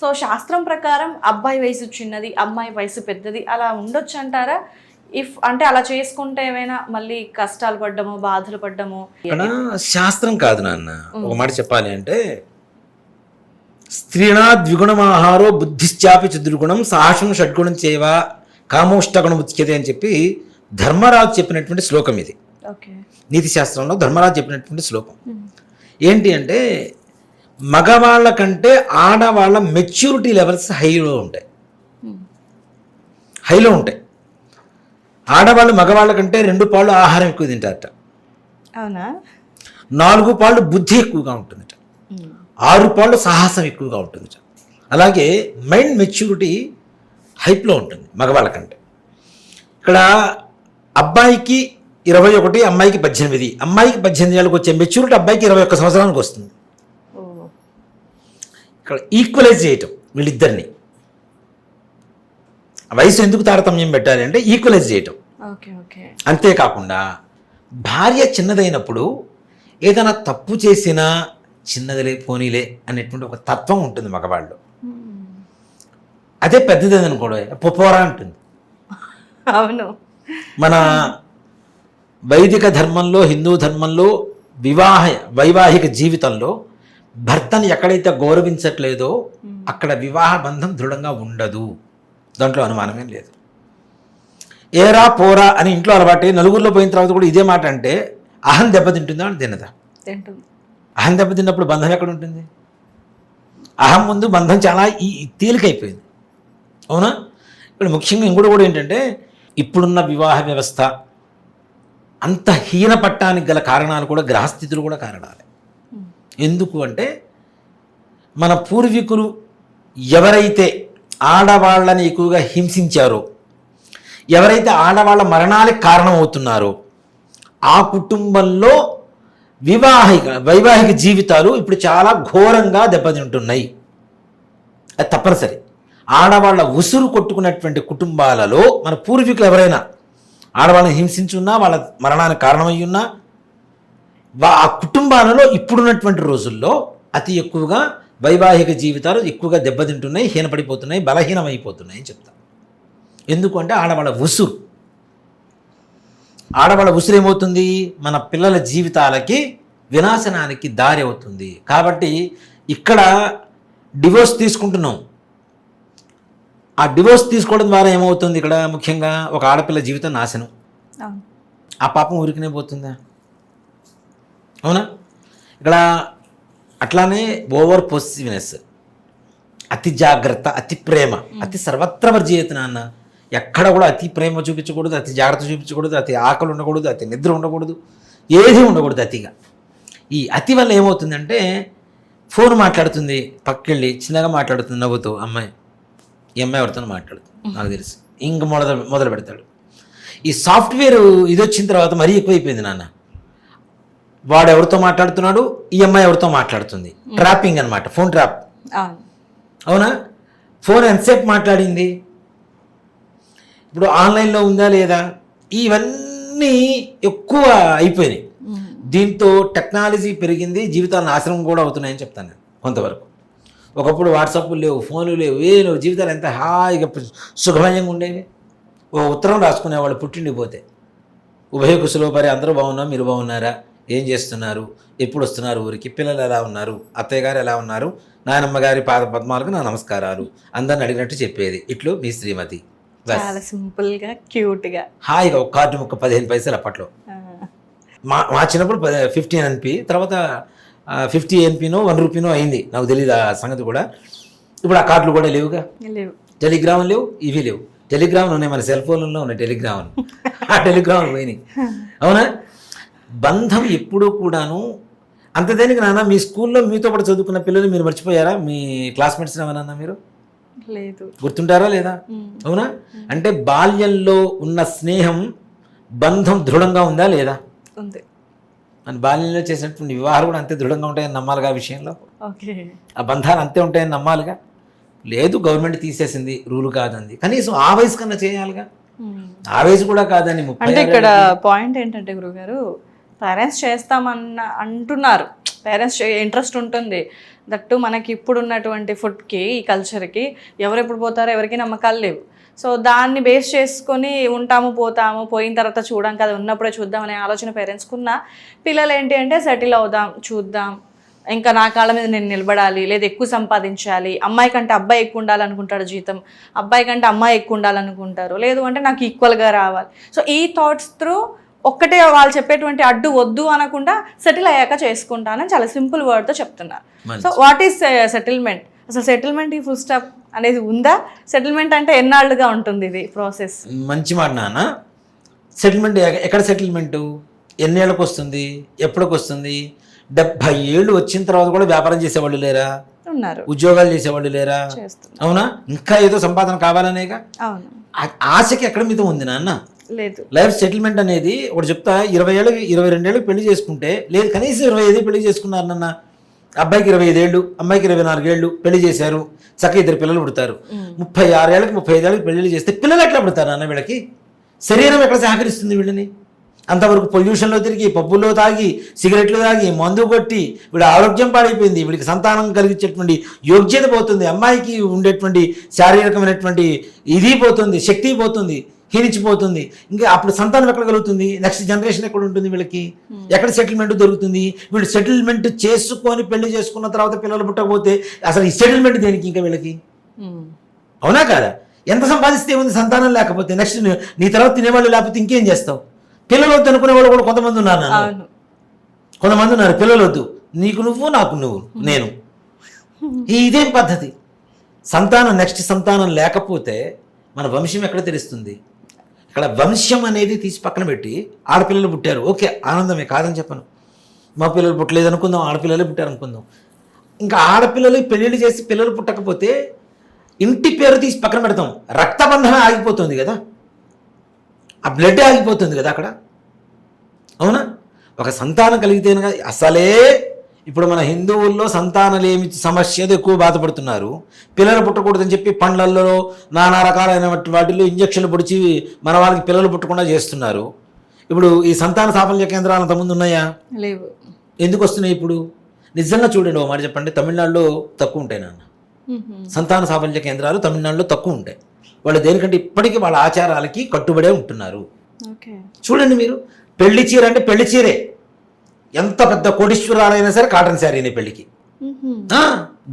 So శాస్త్రం ప్రకారం అబ్బాయి వయసు చిన్నది, అమ్మాయి వయసు పెద్దది అలా ఉండొచ్చు అంటారా? ఇఫ్ అంటే అలా చేసుకుంటే ఏమైనా మళ్ళీ కష్టాలు పడ్డమో బాధలు పడ్డమో? ఇక్కడ శాస్త్రం కాదు నాన్న. ఒక మాట చెప్పాలి అంటే, స్త్రీణా ద్విగుణమాహారో బుద్ధిశ్చాపి చతుర్గుణం సాహసం షడ్గుణం చేవా కామోష్టగుణం ఉచ్యతే అని చెప్పి ధర్మరాజు చెప్పినటువంటి శ్లోకం ఇది. నీతి శాస్త్రంలో ధర్మరాజు చెప్పినటువంటి శ్లోకం ఏంటి అంటే, మగవాళ్ళ కంటే ఆడవాళ్ళ మెచ్యూరిటీ లెవెల్స్ హైలో ఉంటాయి. ఆడవాళ్ళు మగవాళ్ళ కంటే 2 పాళ్ళు ఆహారం ఎక్కువ తింటారట. అవునా? 4 పాళ్ళు బుద్ధి ఎక్కువగా ఉంటుందట. 6 పాళ్ళు సాహసం ఎక్కువగా ఉంటుందట. అలాగే మైండ్ మెచ్యూరిటీ హైప్లో ఉంటుంది మగవాళ్ళ కంటే. ఇక్కడ అబ్బాయికి 21, అమ్మాయికి 18. అమ్మాయికి 18 ఏళ్ళకి వచ్చే మెచ్యూరిటీ అబ్బాయికి 21 సంవత్సరానికి వస్తుంది. ఇక్కడ ఈక్వలైజ్ చేయటం వీళ్ళిద్దరిని. వయసు ఎందుకు తారతమ్యం పెట్టాలి అంటే ఈక్వలైజ్ చేయటం. అంతేకాకుండా భార్య చిన్నదైనప్పుడు ఏదైనా తప్పు చేసినా చిన్నదిలే పోనీలే అనేటువంటి ఒక తత్వం ఉంటుంది మగవాళ్ళు. అదే పెద్దది అనుకోవడం పొపోరా ఉంటుంది. అవును. మన వైదిక ధర్మంలో, హిందూ ధర్మంలో వైవాహిక జీవితంలో భర్తని ఎక్కడైతే గౌరవించట్లేదో అక్కడ వివాహ బంధం దృఢంగా ఉండదు. దాంట్లో అనుమానమేం లేదు. ఏరా పోరా అని ఇంట్లో అలవాటు నలుగురిలో పోయిన తర్వాత కూడా ఇదే మాట అంటే అహం దెబ్బతింటుందా అని తినదా? అహం దెబ్బతిన్నప్పుడు బంధం ఎక్కడ ఉంటుంది? అహం ముందు బంధం చాలా తేలికైపోయింది. అవునా? ఇప్పుడు ముఖ్యంగా ఇంకోటి కూడా ఏంటంటే, ఇప్పుడున్న వివాహ వ్యవస్థ అంత హీనపట్టానికి గల కారణాలు కూడా గ్రహస్థితులు కూడా కారణాలే. ఎందుకు అంటే, మన పూర్వీకులు ఎవరైతే ఆడవాళ్ళని ఎక్కువగా హింసించారో, ఎవరైతే ఆడవాళ్ళ మరణాలకు కారణమవుతున్నారో ఆ కుటుంబంలో వైవాహిక జీవితాలు ఇప్పుడు చాలా ఘోరంగా దెబ్బతింటున్నాయి. అది తప్పనిసరి. ఆడవాళ్ళ ఉసురు కొట్టుకున్నటువంటి కుటుంబాలలో మన పూర్వీకులు ఎవరైనా ఆడవాళ్ళని హింసించున్నా, వాళ్ళ మరణానికి కారణమై ఉన్నా, ఆ కుటుంబాలలో ఇప్పుడున్నటువంటి రోజుల్లో అతి ఎక్కువగా వైవాహిక జీవితాలు ఎక్కువగా దెబ్బతింటున్నాయి, హీనపడిపోతున్నాయి, బలహీనమైపోతున్నాయి అని చెప్తాను. ఎందుకంటే ఆడవాళ్ళ ఉసురు ఏమవుతుంది? మన పిల్లల జీవితాలకి వినాశనానికి దారి అవుతుంది. కాబట్టి ఇక్కడ డివోర్స్ తీసుకుంటున్నాం. ఆ డివోర్స్ తీసుకోవడం ద్వారా ఏమవుతుంది? ఇక్కడ ముఖ్యంగా ఒక ఆడపిల్ల జీవితం నాశనం. ఆ పాపం ఊరికనే పోతుందా? అవునా? ఇక్కడ అట్లానే ఓవర్ పొసిసివ్నెస్, అతి జాగ్రత్త, అతి ప్రేమ, అతి సర్వత్ర వర్జీయత నాన్న. ఎక్కడ కూడా అతి ప్రేమ చూపించకూడదు, అతి జాగ్రత్త చూపించకూడదు, అతి ఆకలి ఉండకూడదు, అతి నిద్ర ఉండకూడదు, ఏది ఉండకూడదు అతిగా. ఈ అతి వల్ల ఏమవుతుందంటే, ఫోన్ మాట్లాడుతుంది, పక్కెళ్ళి చిన్నగా మాట్లాడుతుంది నవ్వుతూ, ఈ అమ్మాయి ఎవరితో మాట్లాడుతుంది నాకు తెలుసు, ఇంక మొదలు పెడతాడు. ఈ సాఫ్ట్వేర్ ఇది వచ్చిన తర్వాత మరీ ఎక్కువైపోయింది నాన్న. వాడు ఎవరితో మాట్లాడుతున్నాడు, ఈ అమ్మాయి ఎవరితో మాట్లాడుతుంది. ట్రాపింగ్ అనమాట, ఫోన్ ట్రాప్. అవునా? ఫోన్ ఎంతసేపు మాట్లాడింది, ఇప్పుడు ఆన్లైన్లో ఉందా లేదా, ఇవన్నీ ఎక్కువ అయిపోయినాయి. దీంతో టెక్నాలజీ పెరిగింది, జీవితాలు నాశనం కూడా అవుతున్నాయని చెప్తాను నేను కొంతవరకు. ఒకప్పుడు వాట్సాప్లు లేవు, ఫోన్లు లేవు, లేవు, జీవితాలు ఎంత హాయిగా సుఖమయంగా ఉండేవి. ఓ ఉత్తరం రాసుకునేవాళ్ళు పుట్టిండి పోతే, ఉభయ కుశలోపరి, అందరూ బాగున్నాం, మీరు బాగున్నారా, ఏం చేస్తున్నారు, ఎప్పుడు వస్తున్నారు ఊరికి, పిల్లలు ఎలా ఉన్నారు, అత్తయ్య గారు ఎలా ఉన్నారు, నాయనమ్మ గారి పాద పద్మాలకు నా నమస్కారాలు, అందరిని అడిగినట్టు చెప్పేది. ఇట్లు మీ శ్రీమతి. చాలా సింపుల్గా, క్యూట్గా, హాయిగా. ఒక కార్డు ముక్క 15 పైసలు అప్పట్లో. మా చిన్నప్పుడు 15 NP, తర్వాత 50 NPనో 1 రూపీనో అయింది, నాకు తెలియదు ఆ సంగతి కూడా. ఇప్పుడు ఆ కార్డులు కూడా లేవుగా, టెలిగ్రామ్ లేవు, ఇవి లేవు. టెలిగ్రామ్లు ఉన్నాయి, మన సెల్ ఫోన్లలో ఉన్నాయి టెలిగ్రామ్. ఆ టెలిగ్రామ్ పోయినాయి. అవునా? బంధం ఎప్పుడూ కూడాను అంత దేనికి నాన్న. మీ స్కూల్లో మీతో పాటు చదువుకున్న పిల్లలు మీరు మర్చిపోయారా? మీ క్లాస్మేట్స్ ఏమన్నా మీరు లేదు, గుర్తుంటారా లేదా? అవునా? అంటే బాల్యంలో ఉన్న స్నేహం, బంధం దృఢంగా ఉందా లేదా? ఉంది. మన బాల్యంలో చేసినటువంటి వివాహాలు కూడా అంతే దృఢంగా ఉంటాయని నమ్మాలిగా. ఆ విషయంలో ఆ బంధాలు అంతే ఉంటాయని నమ్మాలిగా. లేదు, గవర్నమెంట్ తీసేసింది, రూల్ కాదంది, కనీసం ఆ వయసు కన్నా చేయాలిగా. ఆ వయసు కూడా కాదని 30. అంటే ఇక్కడ పాయింట్ ఏంటంటే గురుగారు, పేరెంట్స్ చేస్తామన్న అంటున్నారు, పేరెంట్స్ ఇంట్రెస్ట్ ఉంటుంది. దట్టు మనకి ఇప్పుడు ఉన్నటువంటి ఫుడ్కి, ఈ కల్చర్కి ఎవరెప్పుడు పోతారో ఎవరికి నమ్మకాలు లేవు. సో దాన్ని బేస్ చేసుకొని ఉంటాము, పోతాము, పోయిన తర్వాత చూడడం కదా, ఉన్నప్పుడే చూద్దాం అనే ఆలోచన పేరెంట్స్కి ఉన్న పిల్లలు ఏంటి అంటే సెటిల్ అవుదాం, చూద్దాం, ఇంకా నా కాళ్ళ మీద నేను నిలబడాలి, లేదా ఎక్కువ సంపాదించాలి, అమ్మాయి కంటే అబ్బాయి ఎక్కువ ఉండాలనుకుంటాడు జీతం, అబ్బాయి కంటే అమ్మాయి ఎక్కువ ఉండాలనుకుంటారు, లేదు అంటే నాకు ఈక్వల్గా రావాలి. సో ఈ థాట్స్ త్రూ ఒక్కటే వాళ్ళు చెప్పేటువంటి అడ్డు వద్దు అనకుండా సెటిల్ అయ్యాక చేసుకుంటానని చాలా సింపుల్ వర్డ్తో చెప్తున్నారు. So what is settlement? అసలు సెటిల్మెంట్ ఈ ఫుల్ స్టాప్ అనేది ఉందా? సెటిల్మెంట్ అంటే ఎన్నాళ్ళుగా ఉంటుంది ఇది ప్రాసెస్? మంచి మాట నాన్న. సెటిల్మెంట్ ఎక్కడ సెటిల్మెంటు? ఎన్నేళ్ళకి వస్తుంది, ఎప్పటికి వస్తుంది? 70 ఏళ్ళు వచ్చిన తర్వాత కూడా వ్యాపారం చేసేవాళ్ళు లేరా? ఉన్నారు. ఉద్యోగాలు చేసేవాళ్ళు లేరా? అవునా? ఇంకా ఏదో సంపాదన కావాలనేగా. అవును. ఆశకి ఎక్కడ మీద ఉంది నాన్న? లేదు. లైఫ్ సెటిల్మెంట్ అనేది ఒకటి చెప్తా, 20 ఏళ్ళకి 22 ఏళ్ళకి పెళ్లి చేసుకుంటే, లేదు కనీసం 25 పెళ్లి చేసుకున్నారు నాన్న. అబ్బాయికి 25 ఏళ్ళు, అమ్మాయికి 24 ఏళ్ళు పెళ్లి చేశారు, చక్కగా 2 పిల్లలు పుడతారు. 36 ఏళ్ళకి 35 ఏళ్ళకి పెళ్లి చేస్తే పిల్లలు ఎట్లా పుడతారు నాన్న? వీళ్ళకి శరీరం ఎక్కడ సహకరిస్తుంది వీళ్ళని? అంతవరకు పొల్యూషన్లో తిరిగి, పబ్బుల్లో తాగి, సిగరెట్లు తాగి, మందు కొట్టి వీడి ఆరోగ్యం పాడైపోయింది, వీడికి సంతానం కలిగించేటువంటి యోగ్యత పోతుంది, అమ్మాయికి ఉండేటువంటి శారీరకమైనటువంటి ఇది పోతుంది, శక్తి పోతుంది, హీనించిపోతుంది. ఇంకా అప్పుడు సంతానం ఎక్కడ కలుగుతుంది? నెక్స్ట్ జనరేషన్ ఎక్కడ ఉంటుంది? వీళ్ళకి ఎక్కడ సెటిల్మెంట్ దొరుకుతుంది? వీళ్ళు సెటిల్మెంట్ చేసుకొని పెళ్లి చేసుకున్న తర్వాత పిల్లలు పుట్టకపోతే అసలు ఈ సెటిల్మెంట్ దేనికి ఇంకా వీళ్ళకి? అవునా కాదా? ఎంత సంపాదిస్తే ఉంది సంతానం లేకపోతే? నెక్స్ట్ నీ తర్వాత తినేవాళ్ళు లేకపోతే ఇంకేం చేస్తావు? పిల్లలు వద్దు అనుకునే వాళ్ళు కూడా కొంతమంది ఉన్నారు నాన్న. కొంతమంది ఉన్నారు పిల్లలు వద్దు, నీకు నువ్వు, నాకు నువ్వు, నేను. ఇదేం పద్ధతి? సంతానం, నెక్స్ట్ సంతానం లేకపోతే మన వంశం ఎక్కడ తెలుస్తుంది? ఇక్కడ వంశం అనేది తీసి పక్కన పెట్టి ఆడపిల్లలు పుట్టారు, ఓకే ఆనందమే, కాదని చెప్పను. మా పిల్లలు పుట్టలేదు అనుకుందాం, ఆడపిల్లలే పుట్టారు అనుకుందాం. ఇంకా ఆడపిల్లలు పెళ్ళిళ్ళు చేసి పిల్లలు పుట్టకపోతే ఇంటి పేరు తీసి పక్కన పెడతాం, రక్తబంధమే ఆగిపోతుంది కదా, ఆ బ్లడ్ ఆగిపోతుంది కదా అక్కడ. అవునా? ఒక సంతానం కలిగితేనే అసలే ఇప్పుడు మన హిందువుల్లో సంతానలేమి సమస్యతో ఎక్కువ బాధపడుతున్నారు. పిల్లలు పుట్టకూడదని చెప్పి పండ్లల్లో నానా రకాలైన వాటిల్లో ఇంజక్షన్లు పొడిచి మన వాళ్ళకి పిల్లలు పుట్టకుండా చేస్తున్నారు. ఇప్పుడు ఈ సంతాన సాఫల్య కేంద్రాలు అంతకుముందు ఉన్నాయా? లేవు. ఎందుకు వస్తున్నాయి ఇప్పుడు? నిజంగా చూడండి, ఓ మాట చెప్పండి, తమిళనాడులో తక్కువ ఉంటాయి నాన్న సంతాన సాఫల్య కేంద్రాలు. తమిళనాడులో తక్కువ ఉంటాయి. వాళ్ళు దేనికంటే ఇప్పటికీ వాళ్ళ ఆచారాలకి కట్టుబడే ఉంటున్నారు. చూడండి మీరు, పెళ్లి చీర అంటే పెళ్లి చీరే, ఎంత పెద్ద కోటీశ్వరాలైనా సరే కాటన్ శారీనే పెళ్లికి.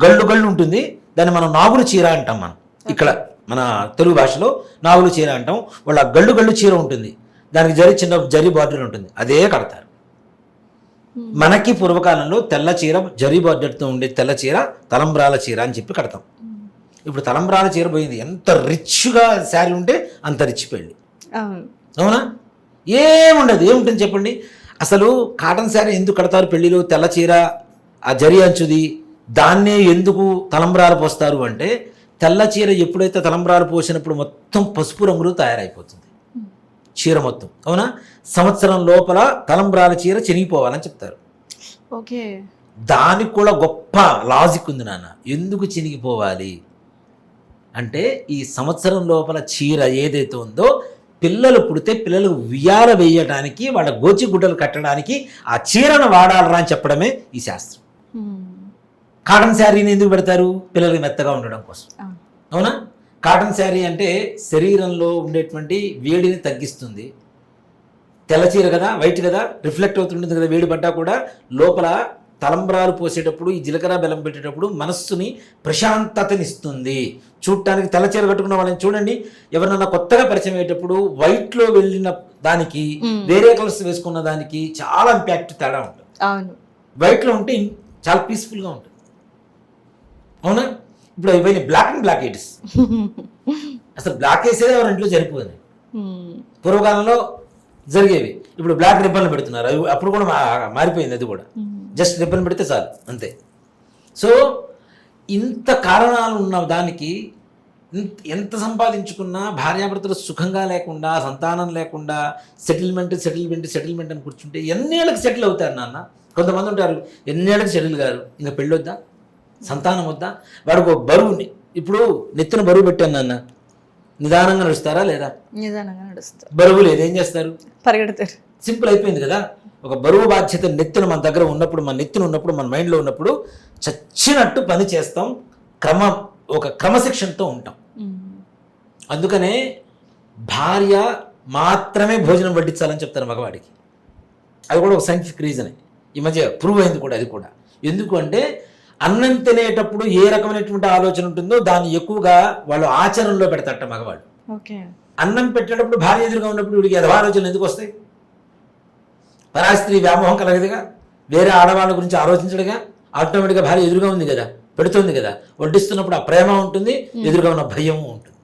గళ్ళు గళ్ళు ఉంటుంది, దాన్ని మనం నాగులు చీర అంటాం. మనం ఇక్కడ మన తెలుగు భాషలో నాగులు చీర అంటాం. వాళ్ళ గళ్ళు గళ్ళు చీర ఉంటుంది, దానికి చిన్న జరీ బార్డర్ ఉంటుంది, అదే కడతారు. మనకి పూర్వకాలంలో తెల్ల చీర, జరీ బార్డర్తో ఉండే తెల్ల చీర తలంబ్రాల చీర అని చెప్పి కడతాం. ఇప్పుడు తలంబ్రాల చీర పోయింది. ఎంత రిచ్గా శారీ ఉంటే అంత రిచ్ పెళ్ళి. అవునా? ఏముండదు. ఏముంటుంది చెప్పండి? అసలు కాటన్ శారీ ఎందుకు కడతారు పెళ్లిలో? తెల్ల చీర, ఆ జరి అంచుది, దాన్నే ఎందుకు తలంబ్రాలు పోస్తారు అంటే, తెల్ల చీర ఎప్పుడైతే తలంబ్రాలు పోసినప్పుడు మొత్తం పసుపు రంగులో తయారైపోతుంది చీర మొత్తం. అవునా? సంవత్సరం లోపల తలంబ్రాల చీర చినిగిపోవాలని చెప్తారు. ఓకే. దానికి కూడా గొప్ప లాజిక్ ఉంది నాన్న. ఎందుకు చినిగిపోవాలి అంటే, ఈ సంవత్సరం లోపల చీర ఏదైతే ఉందో, పిల్లలు పుడితే పిల్లలకు ఉయ్యాల వేయడానికి, వాళ్ళ గోచి గుడ్డలు కట్టడానికి ఆ చీరను వాడాలరా అని చెప్పడమే ఈ శాస్త్రం. కాటన్ శారీని ఎందుకు పెడతారు? పిల్లలకి మెత్తగా ఉండడం కోసం. అవునా? కాటన్ శారీ అంటే శరీరంలో ఉండేటువంటి వేడిని తగ్గిస్తుంది. తెల్ల చీర కదా, వైట్ కదా, రిఫ్లెక్ట్ అవుతుంటుంది కదా, వేడి పడ్డా కూడా లోపల తలంబ్రాలు పోసేటప్పుడు, ఈ జీలకర్ర బెల్లం పెట్టేటప్పుడు మనస్సుని ప్రశాంతతనిస్తుంది. చూడటానికి తెల్ల చీర కట్టుకున్న వాళ్ళని చూడండి, ఎవరినన్నా కొత్తగా పరిచయం అయ్యేటప్పుడు వైట్లో వెళ్ళిన దానికి వేరే కలర్స్ వేసుకున్న దానికి చాలా ఇంపాక్ట్ తేడా ఉంటుంది. వైట్లో ఉంటే చాలా పీస్ఫుల్గా ఉంటుంది. అవునా? ఇప్పుడు ఇవన్నీ బ్లాక్ అండ్ బ్లాక్ ఎయిడ్స్. అసలు బ్లాక్ వేసేది ఎవరి ఇంట్లో జరిగిపోయింది. పూర్వకాలంలో జరిగేవి, ఇప్పుడు బ్లాక్ రిబ్బన్లు పెడుతున్నారు. అప్పుడు కూడా మారిపోయింది. అది కూడా జస్ట్ రిబ్బన్ పెడితే చాలు, అంతే. సో ఇంత కారణాలు ఉన్న దానికి ఎంత సంపాదించుకున్నా భార్యాభర్తలు సుఖంగా లేకుండా, సంతానం లేకుండా, సెటిల్మెంట్ అని కూర్చుంటే ఎన్నేళ్ళకి సెటిల్ అవుతారు నాన్న? కొంతమంది ఉంటారు ఎన్నేళ్ళకి సెటిల్ గారు, ఇంకా పెళ్ళి వద్దా, సంతానం వద్దా, వాడికి ఒక బరువుని, ఇప్పుడు నెత్తిన బరువు పెట్టాను నాన్న, నిదానంగా నడుస్తారా లేదా? నిదానంగా నడుస్తారు. బరువు లేదు, ఏం చేస్తారు? సింపుల్ అయిపోయింది కదా. ఒక బరువు బాధ్యత నెత్తిన మన దగ్గర ఉన్నప్పుడు, మన నెత్తిన ఉన్నప్పుడు, మన మైండ్లో ఉన్నప్పుడు చచ్చినట్టు పని చేస్తాం, ఒక క్రమశిక్షణతో ఉంటాం. అందుకనే భార్య మాత్రమే భోజనం వడ్డించాలని చెప్తారు మగవాడికి. అది కూడా ఒక సైంటిఫిక్ రీజనే, ఈ మధ్య ప్రూవ్ అయింది కూడా. అది కూడా ఎందుకు అంటే అన్నం తినేటప్పుడు ఏ రకమైనటువంటి ఆలోచన ఉంటుందో దాన్ని ఎక్కువగా వాళ్ళు ఆచరణలో పెడతారట మగవాళ్ళు. అన్నం పెట్టేటప్పుడు భార్య ఎదురుగా ఉన్నప్పుడు వీడికి ఆలోచనలు ఎందుకు వస్తాయి? పరాస్త్రీ వ్యామోహం కలగదుగా, వేరే ఆడవాళ్ళ గురించి ఆలోచించడుగా. ఆటోమేటిక్గా భార్య ఎదురుగా ఉంది కదా, పెడుతుంది కదా, వడ్డిస్తున్నప్పుడు ఆ ప్రేమ ఉంటుంది, ఎదురుగా ఉన్న భయము ఉంటుంది.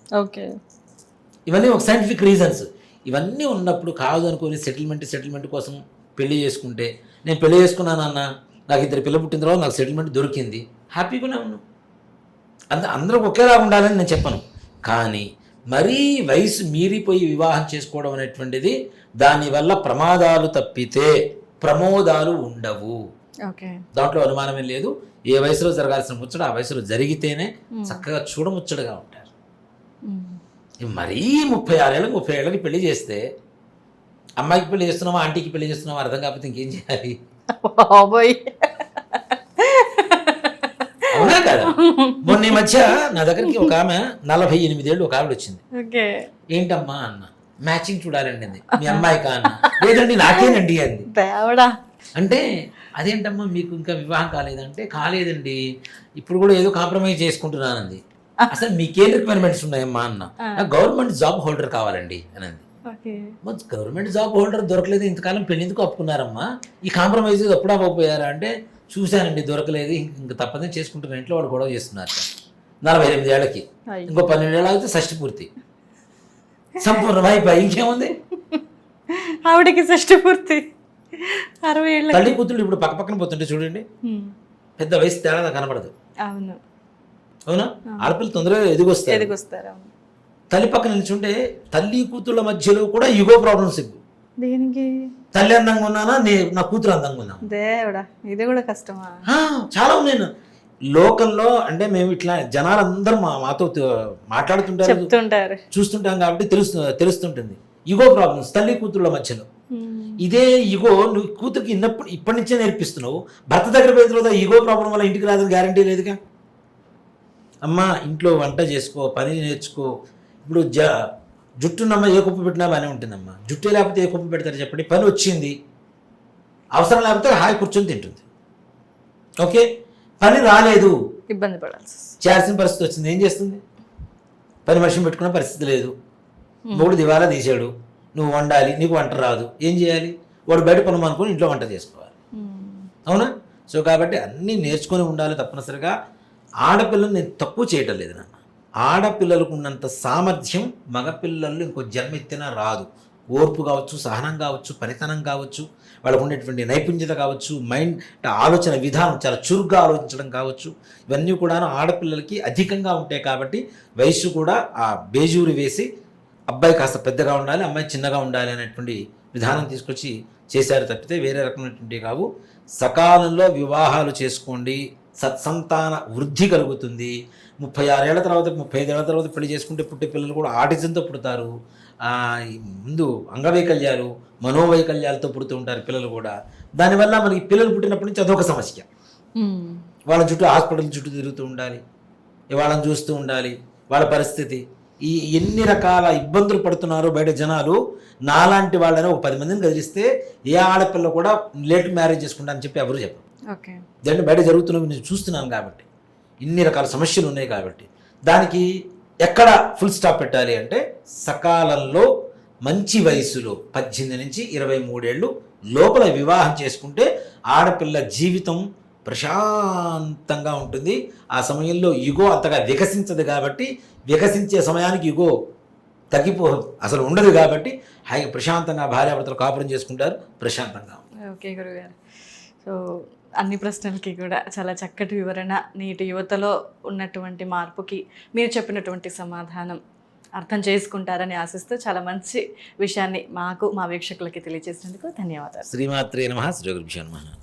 ఇవన్నీ ఒక సైంటిఫిక్ రీజన్స్. ఇవన్నీ ఉన్నప్పుడు కాదు అనుకుని సెటిల్మెంట్ కోసం పెళ్లి చేసుకుంటే, నేను పెళ్లి చేసుకున్నాను అన్న, నాకు 2 పిల్లలు పుట్టిన తర్వాత నాకు సెటిల్మెంట్ దొరికింది, హ్యాపీగానే ఉన్నాను. అందరూ ఒకేలా ఉండాలని నేను చెప్పను, కానీ మరీ వయసు మీరిపోయి వివాహం చేసుకోవడం అనేటువంటిది దానివల్ల ప్రమాదాలు తప్పితే ప్రమోదాలు ఉండవు. దాంట్లో అనుమానమే లేదు. ఏ వయసులో జరగాల్సిన ముచ్చట ఆ వయసులో జరిగితేనే చక్కగా చూడముచ్చటగా ఉంటారు. మరీ 36 ఏళ్ళకి పెళ్లి చేస్తే అమ్మాయికి పెళ్లి చేస్తున్నావా, ఆంటీకి పెళ్లి చేస్తున్నావా అర్థం కాకపోతే ఇంకేం చేయాలి? అవునా కదా. మొన్న ఈ మధ్య నా దగ్గరికి ఒక ఆమె 48 ఏళ్ళు ఒక ఆవిడ వచ్చింది. ఏంటమ్మా అన్న, మ్యాచింగ్ చూడాలండి అంది. మీ అమ్మాయికా అన్న. లేదండి నాకేనండి అంది. అంటే అదేంటమ్మా మీకు ఇంకా వివాహం కాలేదంటే, కాలేదండి ఇప్పుడు కూడా ఏదో కాంప్రమైజ్ చేసుకుంటున్నానంది. అసలు మీకేం రిక్వైర్మెంట్స్ ఉన్నాయమ్మా అన్న. గవర్నమెంట్ జాబ్ హోల్డర్ కావాలండి అని అంది. గవర్నమెంట్ జాబ్ హోల్డర్ దొరకలేదు, ఇంతకాలం పెళ్లి ఎందుకు ఒప్పుకున్నారమ్మా, ఈ కాంప్రమైజ్ ఎప్పుడు అవ్వకపోయారా అంటే, చూశానండి దొరకలేదు, ఇంకా తప్పదని చేసుకుంటున్న ఇంట్లో వాడు గొడవ చేస్తున్నారు. 48 ఏళ్ళకి ఇంకో 12 ఏళ్ళు అయితే షష్టి పూర్తి సంపూర్ణం అయిపోయి ఇంకేముంది ఆవిడకి షష్టి పూర్తి 60 ఏళ్ళ. తల్లి కూతుళ్ళు ఇప్పుడు పక్క పక్కన పోతుంటే చూడండి, పెద్ద వయసు తేడా కనపడదు. అవునా? ఆడపిల్లలు తొందరగా ఎదిగొస్తారు. తల్లి పక్కన నిల్చుంటే తల్లి కూతుళ్ళ మధ్యలో కూడా ఈగో ప్రాబ్లమ్స్ ఎక్కువ. దేనికి? తల్లి అందంగా ఉన్నానా, నా కూతురు అందంగా ఉన్నా, దేవుడా ఇది కూడా కష్టమా? చాలా ఉన్నాయి లోకంలో. అంటే మేము ఇట్లా జనాలందరూ మాతో మాట్లాడుతుంటారు, చూస్తుంటాం కాబట్టి తెలుస్తుంటుంది ఈగో ప్రాబ్లమ్స్ తల్లి కూతుళ్ళ మధ్యలో. ఇదే ఈగో నువ్వు కూతురికి ఇప్పటి నుంచే నేర్పిస్తున్నావు, భర్త దగ్గర పోయిన తర్వాత ఈగో ప్రాబ్లం వల్ల ఇంటికి రాదని గ్యారంటీ లేదుగా. అమ్మ ఇంట్లో వంట చేసుకో, పని నేర్చుకో. ఇప్పుడు జుట్టున్నమ్మ ఏ కుప్ప పెట్టినా బాగానే ఉంటుందమ్మా, జుట్టు లేకపోతే ఏ కుప్ప పెడతారు చెప్పండి. పని వచ్చింది, అవసరం లేకపోతే హాయి కూర్చొని తింటుంది. ఓకే, పని రాలేదు, ఇబ్బంది పడాల్సి చేయాల్సిన పరిస్థితి వచ్చింది, ఏం చేస్తుంది? పని మనిషిని పెట్టుకునే పరిస్థితి లేదు, మూడు దివాలా తీసాడు, నువ్వు వండాలి, నీకు వంట రాదు, ఏం చేయాలి? వాడు బయట పనులు అనుకుని ఇంట్లో వంట చేసుకోవాలి. అవునా? సో కాబట్టి అన్నీ నేర్చుకొని ఉండాలి తప్పనిసరిగా. ఆడపిల్లలు నేను తక్కువ చేయటం లేదు నాన్న, ఆడపిల్లలకు ఉన్నంత సామర్థ్యం మగపిల్లలు ఇంకో జన్మ ఎత్తినా రాదు. ఓర్పు కావచ్చు, సహనం కావచ్చు, పనితనం కావచ్చు, వాళ్ళకు ఉండేటువంటి నైపుణ్యత కావచ్చు, మైండ్ ఆలోచన విధానం చాలా చురుగ్గా ఆలోచించడం కావచ్చు, ఇవన్నీ కూడా ఆడపిల్లలకి అధికంగా ఉంటాయి. కాబట్టి వయస్సు కూడా ఆ బేజూరి వేసి అబ్బాయి కాస్త పెద్దగా ఉండాలి, అమ్మాయి చిన్నగా ఉండాలి అనేటువంటి విధానం తీసుకొచ్చి చేశారు తప్పితే వేరే రకమైనటువంటి కావు. సకాలంలో వివాహాలు చేసుకోండి, సత్సంతాన వృద్ధి కలుగుతుంది. 36 ఏళ్ల తర్వాత 35 ఏళ్ల తర్వాత పెళ్లి చేసుకుంటే పుట్టే పిల్లలు కూడా ఆటిజంతో పుడతారు. ముందు అంగవైకల్యాలు, మనోవైకల్యాలతో పుడుతూ ఉంటారు పిల్లలు కూడా. దానివల్ల మనకి పిల్లలు పుట్టినప్పటి నుంచి అదొక సమస్య. వాళ్ళ చుట్టూ హాస్పిటల్ చుట్టూ తిరుగుతూ ఉండాలి, వాళ్ళని చూస్తూ ఉండాలి, వాళ్ళ పరిస్థితి. ఎన్ని రకాల ఇబ్బందులు పడుతున్నారో బయట జనాలు. నాలాంటి వాళ్ళని ఒక 10 మందిని కదిలిస్తే ఏ ఆడపిల్ల కూడా లేట్ మ్యారేజ్ చేసుకుంటా అని చెప్పి ఎవరు చెప్పరు. దాన్ని బయట జరుగుతున్నవి నేను చూస్తున్నాను కాబట్టి, ఇన్ని రకాల సమస్యలు ఉన్నాయి కాబట్టి. దానికి ఎక్కడ ఫుల్ స్టాప్ పెట్టాలి అంటే సకాలంలో మంచి వయసులో 18 నుంచి 23 ఏళ్ళు లోపల వివాహం చేసుకుంటే ఆడపిల్ల జీవితం ప్రశాంతంగా ఉంటుంది. ఆ సమయంలో యుగో అంతగా వికసించదు కాబట్టి, వికసించే సమయానికి యుగో అసలు ఉండదు కాబట్టి హాయిగా ప్రశాంతంగా భార్యాభర్తలు కాపురం చేసుకుంటారు, ప్రశాంతంగా. ఓకే గురుగారు, సో అన్ని ప్రశ్నలకి కూడా చాలా చక్కటి వివరణ, నేటి యువతలో ఉన్నటువంటి మార్పుకి మీరు చెప్పినటువంటి సమాధానం అర్థం చేసుకుంటారని ఆశిస్తూ చాలా మంచి విషయాన్ని మాకు మా వీక్షకులకి తెలియజేసినందుకు ధన్యవాదాలు. శ్రీమాత్రే నమః. శ్రీ గురుభ్యో నమః.